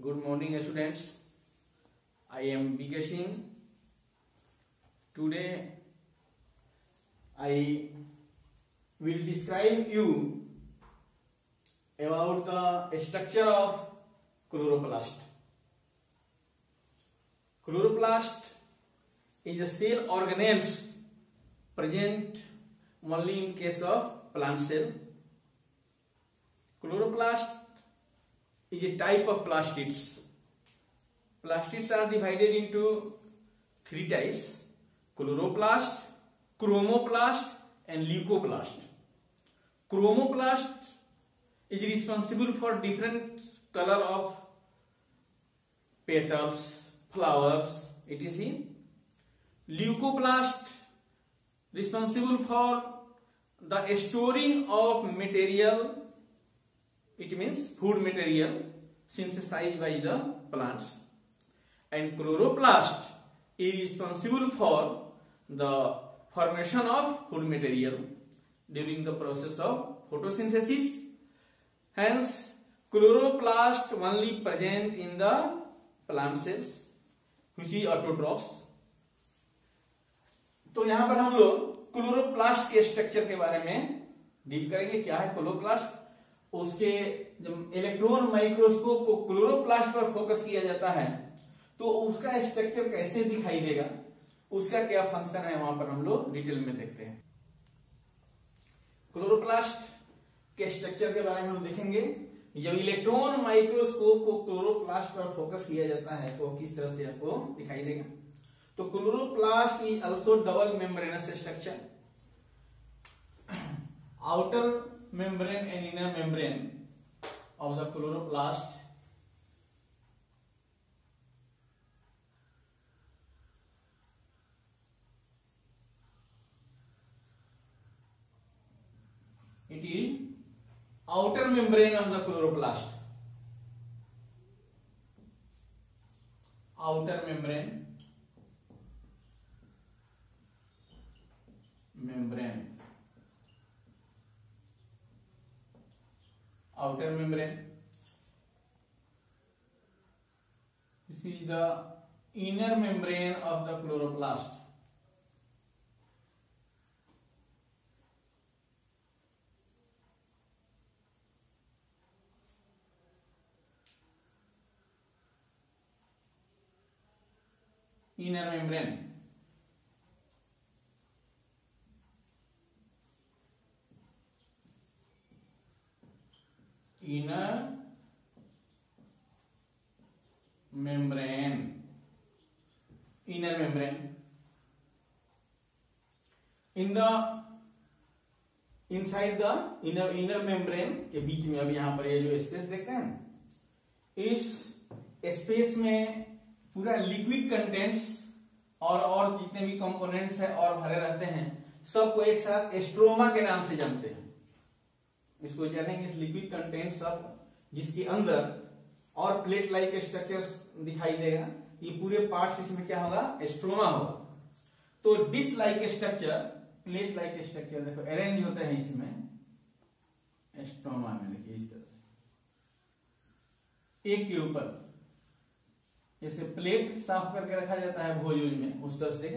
Good morning, students. I am B.K. Singh. Today, I will describe you about the structure of chloroplast. Chloroplast is a cell organelles present only in case of plant cell. Chloroplast is a type of plastids. Plastids are divided into three types: chloroplast, chromoplast, and leucoplast. Chromoplast is responsible for different color of petals, flowers, etc. Leucoplast responsible for the storing of material. It means food material synthesized by the plants. And chloroplast is responsible for the formation of food material during the process of photosynthesis. Hence, chloroplast only present in the plant cells, which is autotrophs. तो यहां पर हम लोग chloroplast के structure के बारे में deal करेंगे. क्या है क्लोरोप्लास्ट, उसके जब इलेक्ट्रॉन माइक्रोस्कोप को क्लोरोप्लास्ट पर फोकस किया जाता है तो उसका स्ट्रक्चर कैसे दिखाई देगा, उसका क्या फंक्शन है, वहां पर हम लोग डिटेल में देखते हैं. क्लोरोप्लास्ट के स्ट्रक्चर के बारे में हम देखेंगे. जब इलेक्ट्रॉन माइक्रोस्कोप को क्लोरोप्लास्ट पर फोकस किया जाता है तो किस तरह से आपको दिखाई देगा. तो chloroplast is also double membranous structure. Outer membrane and inner membrane of the chloroplast it is outer membrane of the chloroplast. Outer membrane outer membrane. This is the inner membrane of the chloroplast. Inner membrane. Inner membrane. Inner membrane. In the inside the inner membrane के बीच में अभी यहां पर ये जो space देखते हैं, इस स्पेस में पूरा लिक्विड कंटेंट्स और जितने भी कंपोनेंट्स है और भरे रहते हैं, सबको एक साथ स्ट्रोमा के नाम से जानते हैं. इसको जानेंगे इस लिक्विड कंटेंट सब जिसके अंदर और प्लेट लाइक स्ट्रक्चर्स दिखाई देगा. ये पूरे पार्ट्स इसमें क्या होगा, स्ट्रोमा होगा. तो dish like structure, plate like structure देखो अरेंज होते हैं इसमें स्ट्रोमा में. देखिए इस तरह से एक के ऊपर जैसे प्लेट साफ करके रखा जाता है भोज में, उस तरह से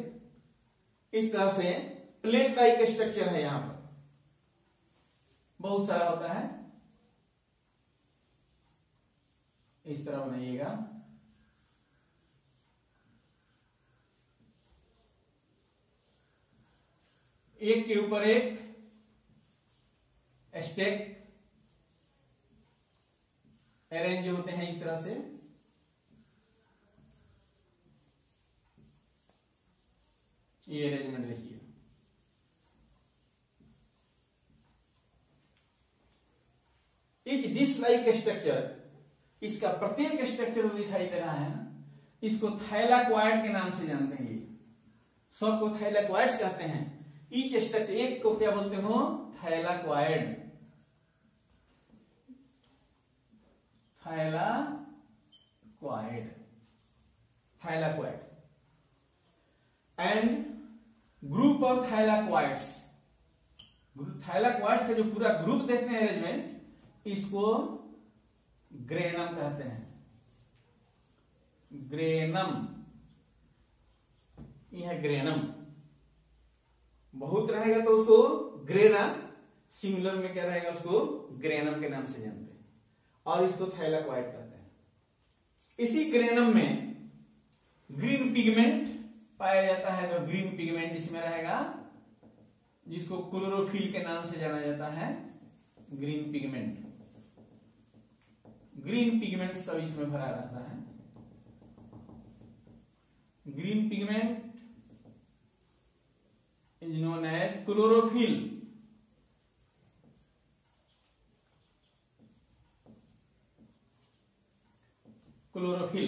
इस तरह से प्लेट लाइक स्ट्रक्चर है. यहां पर बहुत सारा होता है. इस तरह बनाइएगा. एक के ऊपर एक स्टेक अरेंज होते हैं इस तरह से. ये अरेंजमेंट देखिए. इच डिश लाइक स्ट्रक्चर, इसका प्रत्येक स्ट्रक्चर दिखाई दे रहा है ना, इसको थाइलाक्वाइड के नाम से जानते हैं. ये सबको थाइलाक्वाइड्स कहते हैं. ईच स्ट्रक्चर, एक को क्या बोलते हो, thylakoid. Thylakoid and group of थाइलाक्वाइड्स. थाइलाक्वाइड्स का जो पूरा ग्रुप देखते हैं अरेंजमेंट, इसको ग्रेनम कहते हैं. ग्रेनम, यह है ग्रेनम। बहुत रहेगा तो उसको ग्रेना, सिंगुलर में क्या रहेगा उसको ग्रेनम के नाम से जानते हैं, और इसको थैलाक्वाइड कहते हैं। इसी ग्रेनम में ग्रीन पिगमेंट पाया जाता है। जो ग्रीन पिगमेंट इसमें रहेगा, जिसको क्लोरोफिल के नाम से जाना जाता है, ग्रीन पिगमेंट। ग्रीन पिगमेंट सब इसमें भरा रहता है। Green pigment is known as chlorophyll. Chlorophyll,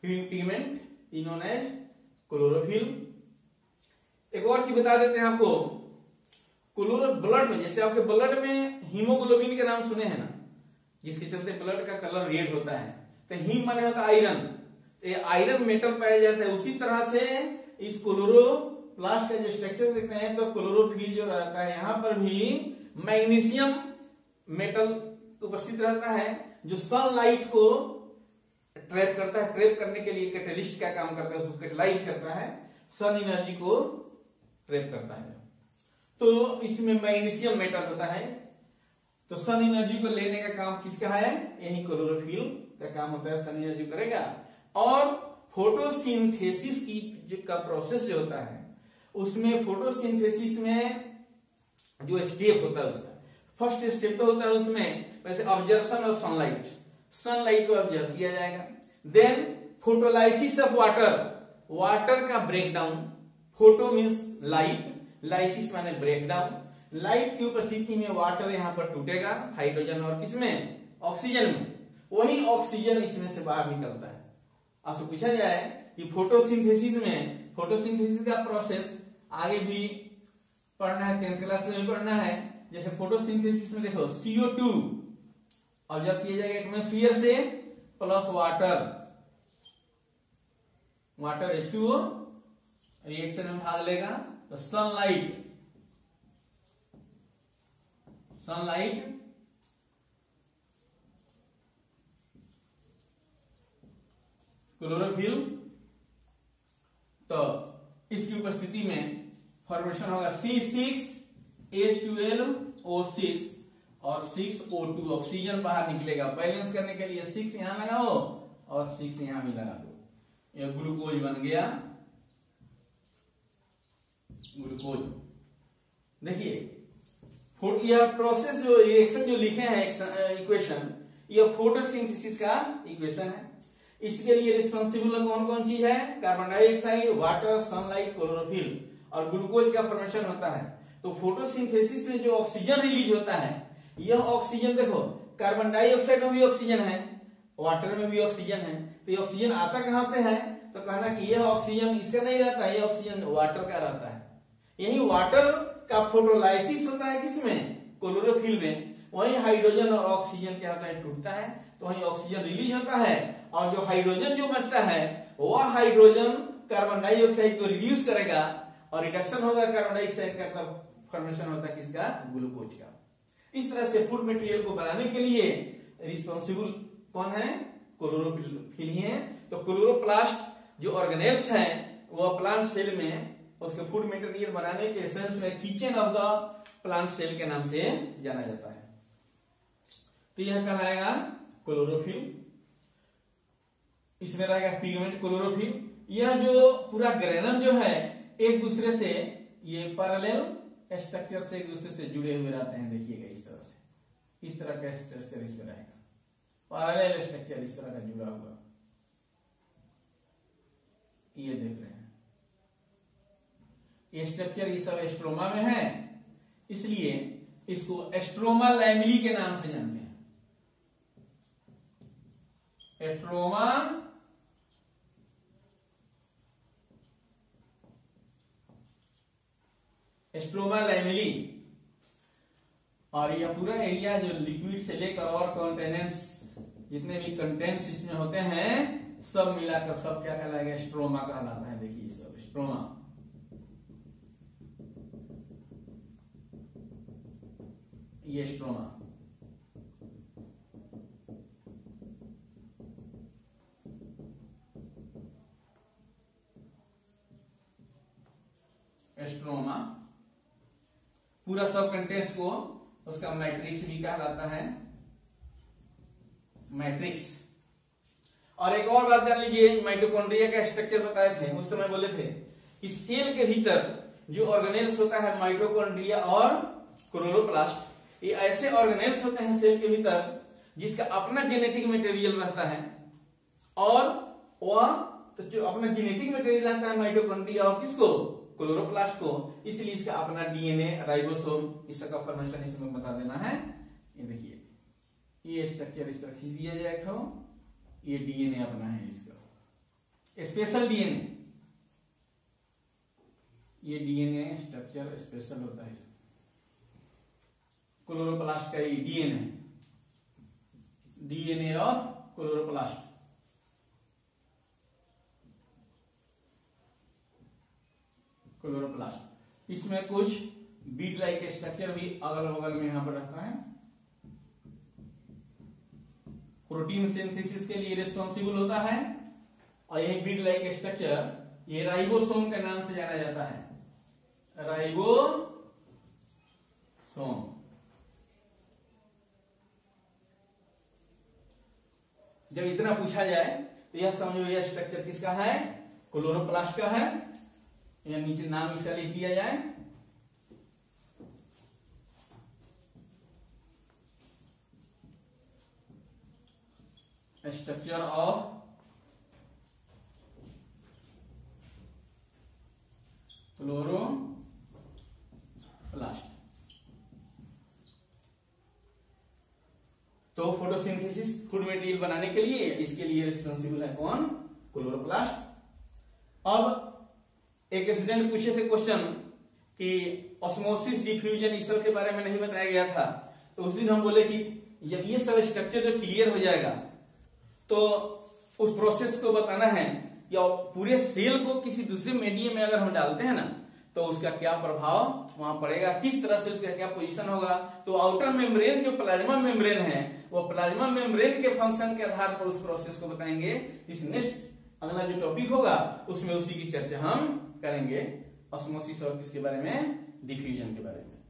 green pigment is known as chlorophyll. एक और चीज बता देते हैं आपको, क्लोरो ब्लड में, जैसे आपके ब्लड में हीमोग्लोबिन के नाम सुने हैं ना, जिसके चलते ब्लड का कलर रेड होता है, तो हीम माने होता है आयरन, तो ये आयरन मेटल पाया जाता है। उसी तरह से इस क्लोरोप्लास्ट का जो स्ट्रक्चर देखते हैं, तो क्लोरोफिल जो रहता है, यहां पर भी मैग्नीशियम मेटल उपस्थित रहता है, जो सनलाइट को ट्रैप करता है। ट्रैप करने के लिए कैटलिस्ट का काम करता है, उसको कैटलाइज करता है, सन एनर्जी को ट्रैप करता है। तो इसमें मैग्नीशियम मेटल होता है, तो सन एनर्जी को लेने का काम किसका है, यही क्लोरोफिल का काम होता है, सन एनर्जी करेगा। और फोटोसिंथेसिस की का प्रोसेस जो होता है, उसमें फोटोसिंथेसिस में जो स्टेप होता है, उसका फर्स्ट स्टेप तो होता है उसमें वैसे ऑब्जर्वेशन ऑफ सनलाइट, सनलाइट को ऑब्जर्व किया जाएगा। Then photolysis of water, water का breakdown. Photo means light, lysis माने ब्रेकडाउन। लाइट की उपस्थिति में वाटर यहां पर टूटेगा, हाइड्रोजन और किसमें, ऑक्सीजन में। वही ऑक्सीजन इसमें से बाहर निकलता है। आपसे पूछा जाए कि फोटोसिंथेसिस में, फोटोसिंथेसिस का प्रोसेस आगे भी पढ़ना है, 10th क्लास में भी पढ़ना है। जैसे फोटोसिंथेसिस में देखो CO2 ऑब्जर्व किया जाएगा एटमॉस्फेयर से, plus water, water H2O reaction में भाग लेगा, तो सनलाइट, सनलाइट क्लोरोफिल, तो इसकी उपस्थिति में फॉर्मेशन होगा C6H12O6 और 6O2, ऑक्सीजन बाहर निकलेगा। बैलेंस करने के लिए 6 यहां लगाओ और 6 यहां भी लगा दो, यह ग्लूकोज बन गया, ग्लूकोज। देखिए यह प्रोसेस जो रिएक्शन जो लिखे हैं इक्वेशन, यह फोटोसिंथेसिस का इक्वेशन है। इसके लिए रिस्पॉन्सिबल कौन कौन चीज है, carbon dioxide, water, sunlight, chlorophyll और ग्लूकोज का फॉर्मेशन होता है। तो फोटोसिंथेसिस में जो ऑक्सीजन रिलीज होता है, यह ऑक्सीजन देखो, कार्बन डाइऑक्साइड में भी ऑक्सीजन है, वाटर में भी ऑक्सीजन है, तो ये ऑक्सीजन आता कहां से है, तो कहना कि यह ऑक्सीजन इसका नहीं रहता है, यह ऑक्सीजन वाटर का रहता है। यही वाटर का फोटोलाइसिस होता है किसमें, क्लोरोफिल में। वही हाइड्रोजन और ऑक्सीजन क्या होता है, टूटता है, तो वही ऑक्सीजन रिलीज होता है, और जो हाइड्रोजन जो बचता है, वह हाइड्रोजन कार्बन डाइऑक्साइड को रिड्यूस करेगा, और रिडक्शन होगा कार्बन डाइऑक्साइड का, तब फॉर्मेशन होता है किसका, ग्लूकोज का। इस तरह से फूड मटेरियल को बनाने के लिए रिस्पॉन्सिबल कौन है, क्लोरोफिल ही है। तो क्लोरोप्लास्ट जो ऑर्गेनेल्स हैं, वह प्लांट सेल में उसके फूड मटेरियल बनाने के एसेंस में kitchen of the plant cell के नाम से जाना जाता है। तो यह कहलाएगा क्लोरोफिल, इसमें रहेगा पिगमेंट क्लोरोफिल। यह जो पूरा ग्रेनम जो है, एक दूसरे से ये पैरेलल स्ट्रक्चर से एक दूसरे से जुड़े हुए रहते हैं। देखिएगा इस तरह से, इस तरह का स्ट्रक्चर इसमें रहेगा, पैरेलल स्ट्रक्चर इस तरह का जुड़ा हुआ, ये देख रहे हैं। ये स्ट्रक्चर इस सब एस्ट्रोमा में है, इसलिए इसको एस्ट्रोमा लैमिली के नाम से जानते हैं। एस्ट्रोमा एस्ट्रोमा लैमिली। और यह पूरा एरिया जो लिक्विड से लेकर और कंटेनेंट्स, जितने भी कंटेंट्स इसमें होते हैं, सब मिलाकर सब क्या कहलाएगा, स्ट्रोमा कहलाता है। देखिए सब स्ट्रोमा, ये स्ट्रोमा। पूरा सब कंटेंट्स को उसका मैट्रिक्स भी कहलाता है, मैट्रिक्स। और एक और बात जान लीजिए, माइटोकॉन्ड्रिया का स्ट्रक्चर बताए थे उस समय, बोले थे कि सेल के भीतर जो ऑर्गेनेल्स होता है माइटोकॉन्ड्रिया और क्लोरोप्लास्ट, ये ऐसे ऑर्गेनेल्स होते हैं सेल के भीतर जिसका अपना जेनेटिक मटेरियल रहता है, और वह तो जो अपना जेनेटिक मटेरियल रहता है माइटोकॉन्ड्रिया और किसको, क्लोरोप्लास्ट को, इसलिए इसका अपना डीएनए राइबोसोम, इसका फॉर्मेशन इसमें बता देना है। ये देखिए ये स्ट्रक्चर इस तरह खींच दिया जाए तो ये डीएनए अपना है, इसका स्पेशल डीएनए, ये डीएनए स्ट्रक्चर स्पेशल होता है क्लोरोप्लास्ट का, ये डीएनए ऑफ क्लोरोप्लास्ट। क्लोरोप्लास्ट इसमें कुछ बीड लाइक स्ट्रक्चर भी अगल बगल में यहां पर रहता है, प्रोटीन सिंथेसिस के लिए रिस्पॉन्सिबल होता है, और यही बीड लाइक स्ट्रक्चर ये राइबोसोम के नाम से जाना जाता है, राइबोसोम। जब इतना पूछा जाए तो यह समझो यह स्ट्रक्चर किसका है, क्लोरोप्लास्ट का है, या नीचे नाम इसका लिख दिया जाए, स्ट्रक्चर ऑफ क्लोरोप्लास्ट। तो फोटोसिंथेसिस फूड मटेरियल बनाने के लिए इसके लिए रिस्पॉन्सिबल है कौन, क्लोरोप्लास्ट। अब एक स्टूडेंट पूछे थे क्वेश्चन कि ऑस्मोसिस, डिफ्यूजन इस सब के बारे में नहीं बताया गया था, तो उस दिन हम बोले कि जब ये सब स्ट्रक्चर जो क्लियर हो जाएगा तो उस प्रोसेस को बताना है, या पूरे सेल को किसी दूसरे मीडियम में अगर हम डालते हैं ना तो उसका क्या प्रभाव वहां पड़ेगा, किस तरह से उसका क्या पोजीशन होगा। तो आउटर मेम्ब्रेन जो प्लाज्मा मेम्ब्रेन है, वो प्लाज्मा मेम्ब्रेन के फंक्शन के आधार पर उस प्रोसेस को बताएंगे। इस नेक्स्ट अगला जो टॉपिक होगा उसमें उसी की चर्चा हम करेंगे, ऑस्मोसिस और किसके बारे में, डिफ्यूजन के बारे में।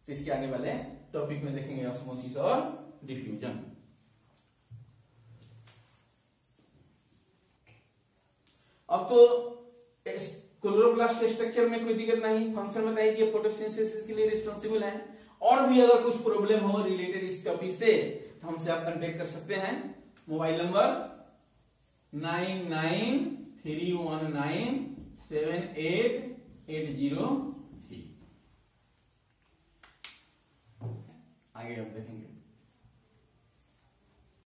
इसके आगे वाले टॉपिक में देखेंगे ऑस्मोसिस और डिफ्यूजन। अब तो क्लोरोप्लास्ट के स्ट्रक्चर में कोई दिक्कत नहीं, फंक्शन बताई दिए, फोटोसिंथेसिस के लिए रिस्पॉन्सिबल है। और भी अगर कुछ प्रॉब्लम हो रिलेटेड इस टॉपिक से तो हमसे आप कांटेक्ट कर सकते हैं। Mobile number 9931978803। आगे अब देखेंगे।